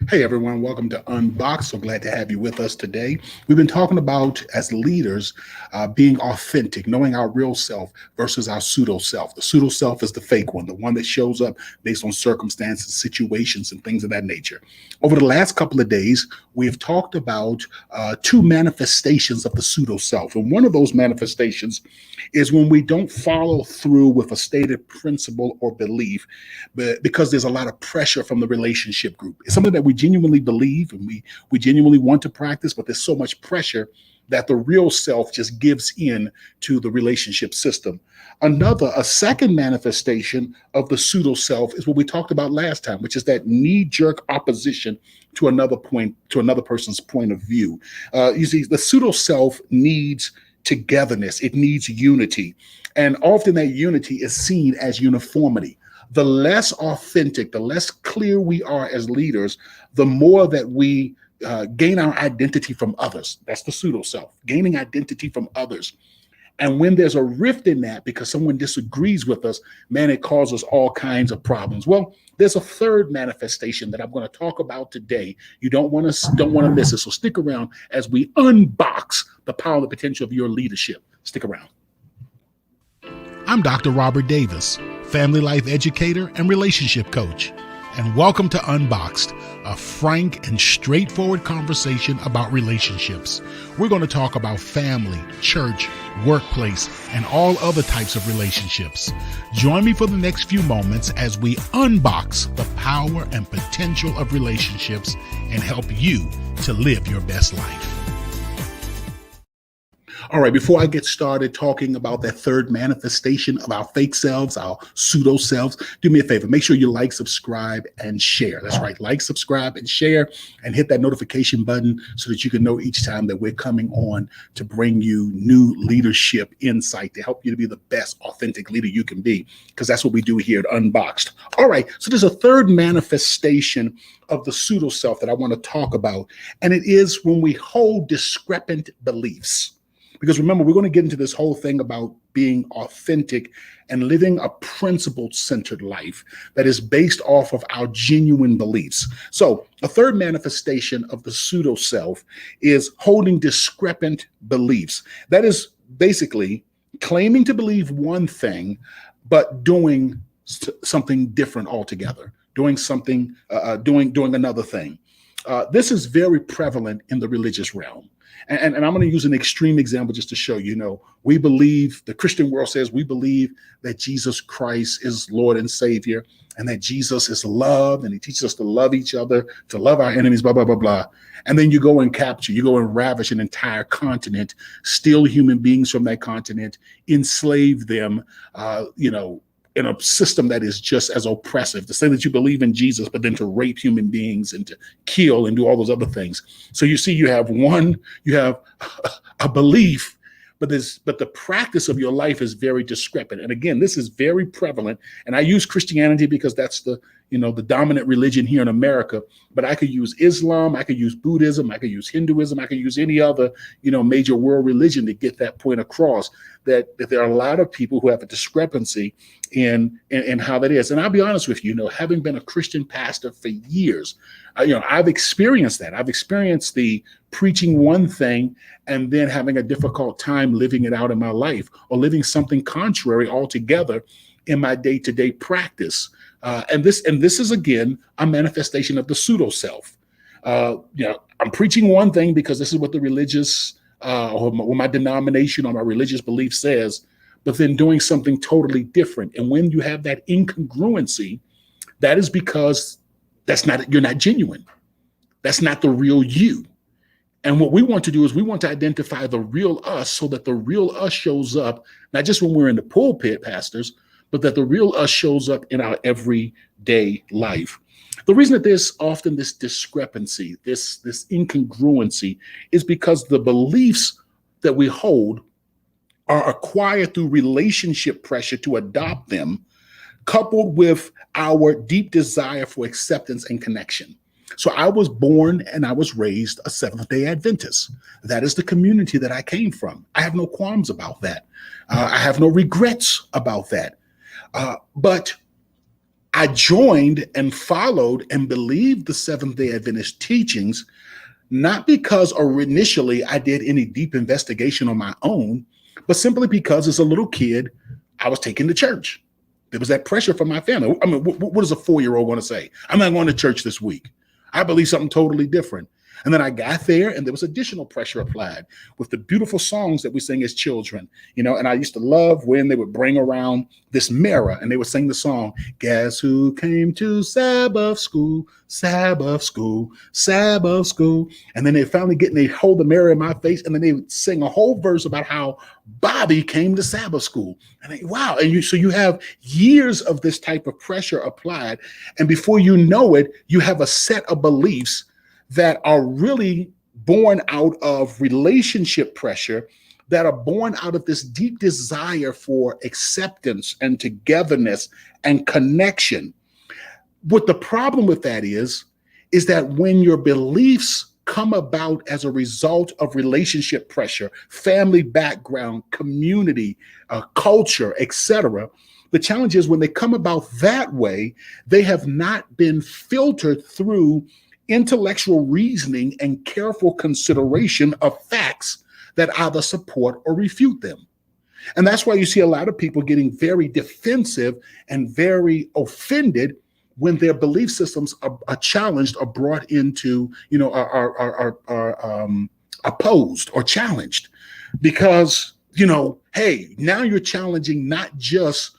Hey everyone, welcome to Unboxed. So glad to have you with us today. We've been talking about, as leaders, being authentic, knowing our real self versus our pseudo self. The pseudo self is the fake one, the one that shows up based on circumstances, situations, and things of that nature. Over the last couple of days, we've talked about two manifestations of the pseudo self. And one of those manifestations is when we don't follow through with a stated principle or belief, but because there's a lot of pressure from the relationship group. It's something that we genuinely believe and we genuinely want to practice, but there's so much pressure that the real self just gives in to the relationship system. A second manifestation of the pseudo self is what we talked about last time, which is that knee-jerk opposition to another person's point of view. You see, the pseudo self needs togetherness, it needs unity, and often that unity is seen as uniformity. The less authentic, the less clear we are as leaders, the more that we gain our identity from others. That's the pseudo self, gaining identity from others. And when there's a rift in that because someone disagrees with us, man, it causes all kinds of problems. Well, there's a third manifestation that I'm going to talk about today. You don't want to miss it. So stick around as we unbox the power and the potential of your leadership. Stick around. I'm Dr. Robert Davis, family life educator and relationship coach. And welcome to Unboxed, a frank and straightforward conversation about relationships. We're going to talk about family, church, workplace, and all other types of relationships. Join me for the next few moments as we unbox the power and potential of relationships and help you to live your best life. All right, before I get started talking about that third manifestation of our fake selves, our pseudo selves, do me a favor. Make sure you like, subscribe, and share. That's right. Like, subscribe, and share, and hit that notification button so that you can know each time that we're coming on to bring you new leadership insight to help you to be the best authentic leader you can be, because that's what we do here at Unboxed. All right, so there's a third manifestation of the pseudo self that I want to talk about, and it is when we hold discrepant beliefs. Because remember, we're going to get into this whole thing about being authentic and living a principle-centered life that is based off of our genuine beliefs. So a third manifestation of the pseudo self is holding discrepant beliefs. That is basically claiming to believe one thing, but doing something different altogether, doing another thing. This is very prevalent in the religious realm. And I'm going to use an extreme example just to show we believe, the Christian world says we believe that Jesus Christ is Lord and Savior, and that Jesus is love, and he teaches us to love each other, to love our enemies, blah, blah, blah, blah. And then you go and ravish an entire continent, steal human beings from that continent, enslave them, in a system that is just as oppressive, to say that you believe in Jesus, but then to rape human beings and to kill and do all those other things. So you see, you have a belief, but the practice of your life is very discrepant. And again, this is very prevalent. And I use Christianity because that's the dominant religion here in America, but I could use Islam, I could use Buddhism, I could use Hinduism, I could use any other, major world religion to get that point across, that there are a lot of people who have a discrepancy in how that is. And I'll be honest with you, having been a Christian pastor for years, I've experienced that. I've experienced the preaching one thing and then having a difficult time living it out in my life, or living something contrary altogether in my day-to-day practice. And this is, again, a manifestation of the pseudo self. I'm preaching one thing because this is what the religious or my denomination or my religious belief says, but then doing something totally different. And when you have that incongruency, that is because you're not genuine. That's not the real you. And what we want to do is we want to identify the real us, so that the real us shows up, not just when we're in the pulpit, pastors, but that the real us shows up in our everyday life. The reason that there's often this discrepancy, this incongruency, is because the beliefs that we hold are acquired through relationship pressure to adopt them, coupled with our deep desire for acceptance and connection. So I was born and I was raised a Seventh-day Adventist. That is the community that I came from. I have no qualms about that. I have no regrets about that. But I joined and followed and believed the Seventh-day Adventist teachings, not because or initially I did any deep investigation on my own, but simply because as a little kid, I was taken to church. There was that pressure from my family. I mean, what does a 4-year-old want to say? I'm not going to church this week. I believe something totally different. And then I got there and there was additional pressure applied with the beautiful songs that we sing as children, and I used to love when they would bring around this mirror and they would sing the song, guess who came to Sabbath school, Sabbath school, Sabbath school. And then they hold the mirror in my face and then they would sing a whole verse about how Bobby came to Sabbath school. And wow. And so you have years of this type of pressure applied. And before you know it, you have a set of beliefs that are really born out of relationship pressure, that are born out of this deep desire for acceptance and togetherness and connection. What the problem with that is that when your beliefs come about as a result of relationship pressure, family background, community, culture, etc., the challenge is when they come about that way, they have not been filtered through intellectual reasoning and careful consideration of facts that either support or refute them. And that's why you see a lot of people getting very defensive and very offended when their belief systems are challenged or brought into, are opposed or challenged. Because, hey, now you're challenging not just,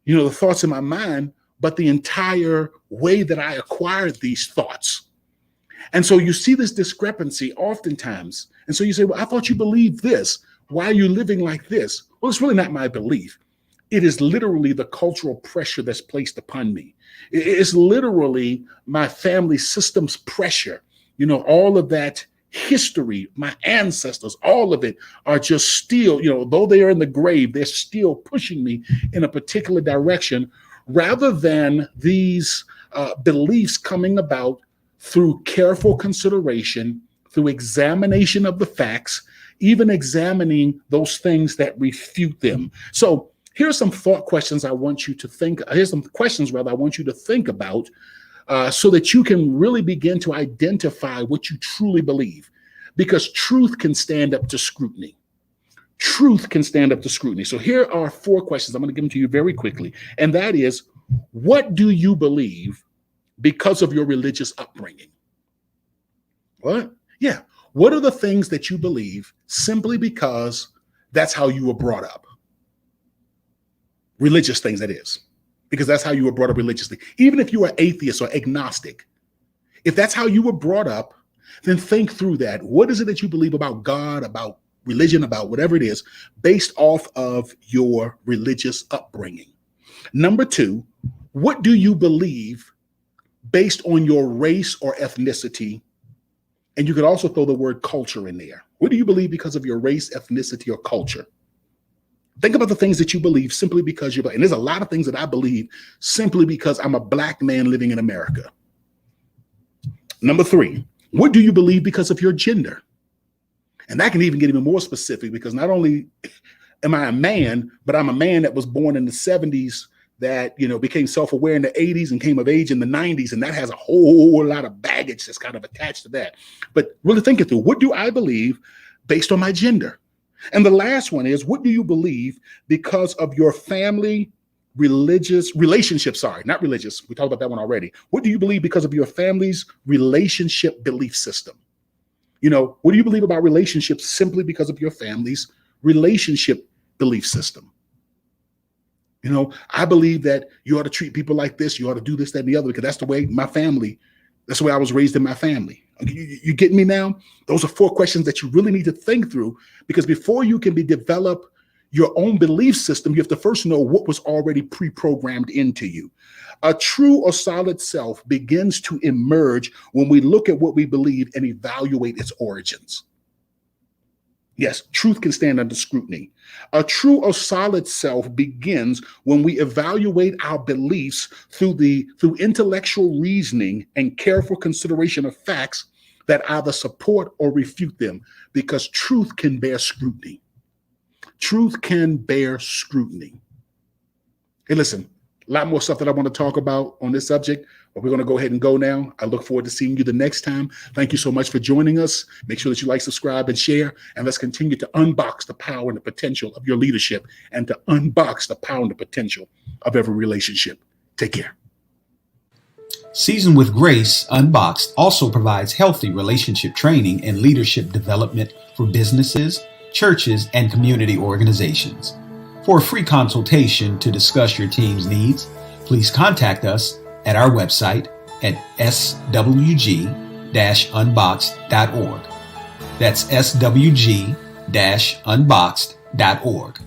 the thoughts in my mind, but the entire way that I acquired these thoughts. And so you see this discrepancy oftentimes. And so you say, well, I thought you believed this. Why are you living like this? Well, it's really not my belief. It is literally the cultural pressure that's placed upon me. It's literally my family system's pressure. All of that history, my ancestors, all of it are just still, though they are in the grave, they're still pushing me in a particular direction rather than these beliefs coming about through careful consideration, through examination of the facts, even examining those things that refute them. So here's some thought questions I want you to think. Here's some questions, rather, I want you to think about so that you can really begin to identify what you truly believe. Because truth can stand up to scrutiny. Truth can stand up to scrutiny. So here are 4 questions. I'm going to give them to you very quickly. And that is, what do you believe because of your religious upbringing? What? Yeah. What are the things that you believe simply because that's how you were brought up? Religious things, that is, because that's how you were brought up religiously. Even if you are atheist or agnostic, if that's how you were brought up, then think through that. What is it that you believe about God, about religion, about whatever it is, based off of your religious upbringing? Number 2, what do you believe based on your race or ethnicity? And you could also throw the word culture in there. What do you believe because of your race, ethnicity, or culture? Think about the things that you believe simply because you're black. And there's a lot of things that I believe simply because I'm a black man living in America. Number 3, what do you believe because of your gender? And that can even get even more specific, because not only am I a man, but I'm a man that was born in the 70s, that, became self-aware in the 80s and came of age in the 90s. And that has a whole lot of baggage that's kind of attached to that. But really think it through. What do I believe based on my gender? And the last one is, what do you believe because of your family relationship? Sorry, not religious. We talked about that one already. What do you believe because of your family's relationship belief system? What do you believe about relationships simply because of your family's relationship belief system? I believe that you ought to treat people like this. You ought to do this, that, and the other, because that's the way that's the way I was raised in my family. You get me now? Those are 4 questions that you really need to think through, because before you can develop your own belief system, you have to first know what was already pre-programmed into you. A true or solid self begins to emerge when we look at what we believe and evaluate its origins. Yes, truth can stand under scrutiny. A true or solid self begins when we evaluate our beliefs through intellectual reasoning and careful consideration of facts that either support or refute them, because truth can bear scrutiny. Truth can bear scrutiny. Hey, listen, A lot more stuff that I want to talk about on this subject, but we're going to go ahead and go now. I look forward to seeing you the next time. Thank you so much for joining us. Make sure that you like, subscribe, and share. And let's continue to unbox the power and the potential of your leadership and to unbox the power and the potential of every relationship. Take care. Seasoned with Grace, Unboxed also provides healthy relationship training and leadership development for businesses, churches, and community organizations. For a free consultation to discuss your team's needs, please contact us at our website at swg-unboxed.org. That's swg-unboxed.org.